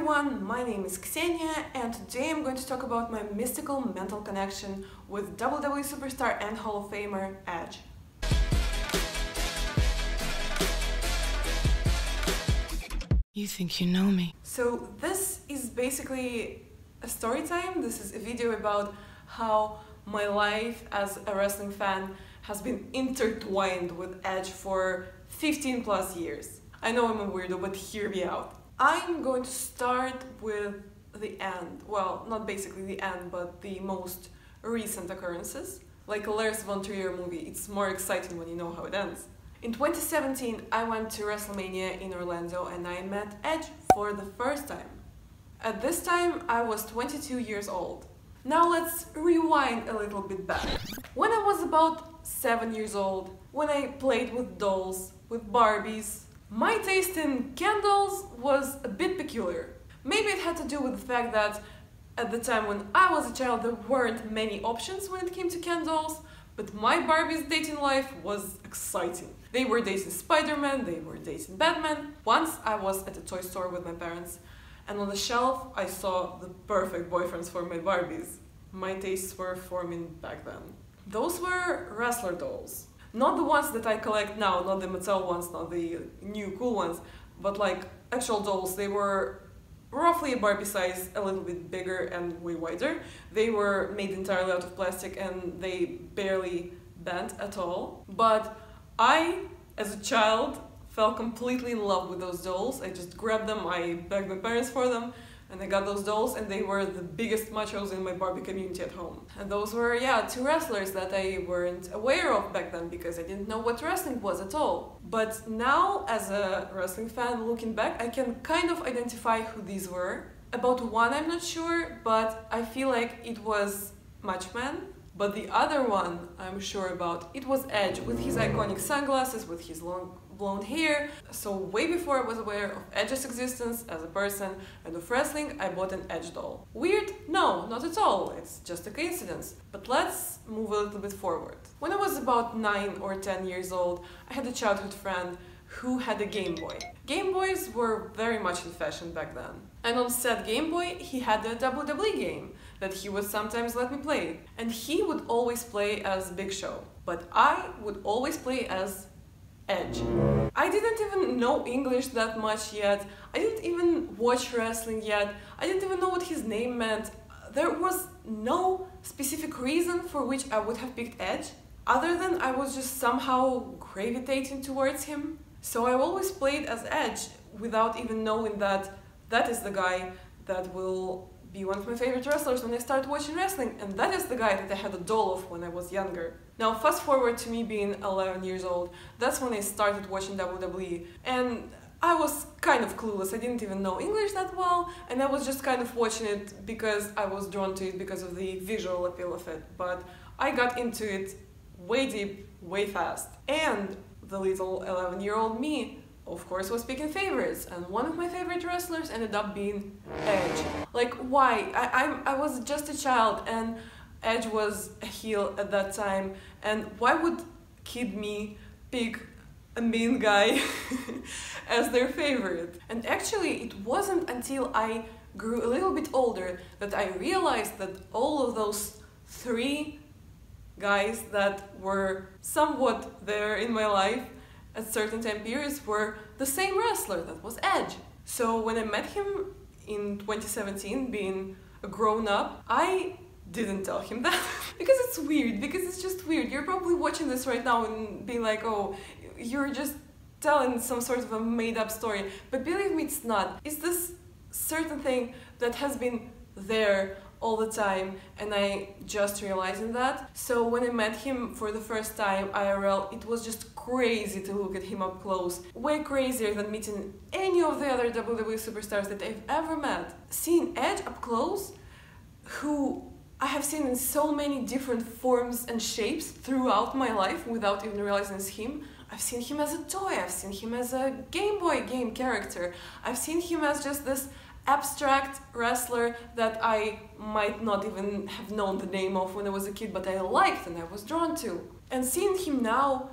everyone, my name is Xenia and today I'm going to talk about my mystical mental connection with WWE superstar and Hall of Famer Edge. You think you know me? So this is basically a story time. This is a video about how my life as a wrestling fan has been intertwined with Edge for 15 plus years. I know I'm a weirdo, but hear me out. I'm going to start with the end. Well, not basically the end, but the most recent occurrences. Like a Lars von Trier movie, it's more exciting when you know how it ends. In 2017, I went to WrestleMania in Orlando and I met Edge for the first time. At this time, I was 22 years old. Now let's rewind a little bit back. When I was about 7 years old, when I played with dolls, with Barbies, my taste in candles was a bit peculiar. Maybe it had to do with the fact that at the time when I was a child there weren't many options when it came to candles, but my Barbie's dating life was exciting. They were dating Spider-Man, they were dating Batman. Once I was at a toy store with my parents and on the shelf I saw the perfect boyfriends for my Barbies. My tastes were forming back then. Those were wrestler dolls. Not the ones that I collect now, not the Mattel ones, not the new cool ones, but like actual dolls. They were roughly a Barbie size, a little bit bigger and way wider. They were made entirely out of plastic and they barely bent at all. But I, as a child, fell completely in love with those dolls. I just grabbed them, I begged my parents for them, and I got those dolls, and they were the biggest machos in my Barbie community at home. And those were, yeah, two wrestlers that I weren't aware of back then because I didn't know what wrestling was at all. But now, as a wrestling fan, looking back, I can kind of identify who these were. About one I'm not sure, but I feel like it was Matchman. But the other one I'm sure about, it was Edge, with his iconic sunglasses, with his long blonde hair. So way before I was aware of Edge's existence as a person and of wrestling, I bought an Edge doll. Weird? No, not at all. It's just a coincidence. But let's move a little bit forward. When I was about 9 or 10 years old, I had a childhood friend who had a Game Boy. Game Boys were very much in fashion back then. And on said Game Boy, he had a WWE game that he would sometimes let me play. And he would always play as Big Show. But I would always play as Edge. I didn't even know English that much yet. I didn't even watch wrestling yet. I didn't even know what his name meant. There was no specific reason for which I would have picked Edge, other than I was just somehow gravitating towards him. So I always played as Edge without even knowing that that is the guy that will be one of my favorite wrestlers when I start watching wrestling, and that is the guy that I had a doll of when I was younger. Now fast forward to me being 11 years old, that's when I started watching WWE, and I was kind of clueless. I didn't even know English that well, and I was just kind of watching it because I was drawn to it because of the visual appeal of it, but I got into it way deep, way fast. And the little 11-year-old me, of course, was picking favorites, and one of my favorite wrestlers ended up being Edge. Like, why? I was just a child, and Edge was a heel at that time, and why would kid me pick a mean guy as their favorite? And actually, it wasn't until I grew a little bit older that I realized that all of those three guys that were somewhat there in my life at certain time periods were the same wrestler, that was Edge. So when I met him in 2017, being a grown-up, I didn't tell him that because it's weird, because it's just weird. You're probably watching this right now and being like, oh, you're just telling some sort of a made-up story. But believe me, it's not. It's this certain thing that has been there all the time, and I just realizing that. So when I met him for the first time IRL, it was just crazy to look at him up close. Way crazier than meeting any of the other WWE superstars that I've ever met. Seeing Edge up close, who I have seen in so many different forms and shapes throughout my life without even realizing it's him. I've seen him as a toy, I've seen him as a Game Boy game character, I've seen him as just this abstract wrestler that I might not even have known the name of when I was a kid, but I liked and I was drawn to. And seeing him now,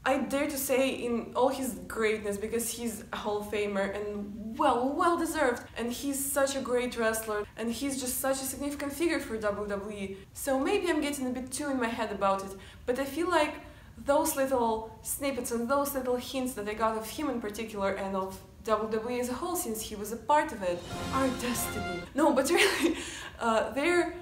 I dare to say in all his greatness, because he's a Hall of Famer and well deserved, and he's such a great wrestler, and he's just such a significant figure for WWE. So maybe I'm getting a bit too in my head about it, but I feel like those little snippets and those little hints that I got of him in particular and of WWE as a whole, since he was a part of it, are destiny. No, but really, they're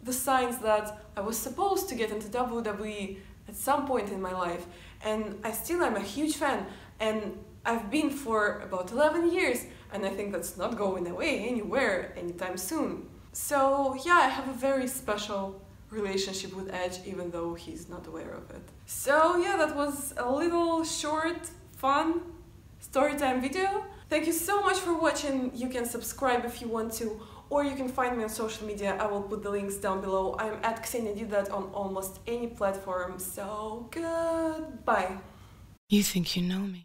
the signs that I was supposed to get into WWE at some point in my life, and I still am a huge fan, and I've been for about 11 years, and I think that's not going away anywhere anytime soon. So yeah, I have a very special relationship with Edge, even though he's not aware of it. So yeah, that was a little short, fun storytime video. Thank you so much for watching. You can subscribe if you want to, or you can find me on social media. I will put the links down below. I'm at XeniaDidThat on almost any platform. So goodbye. You think you know me.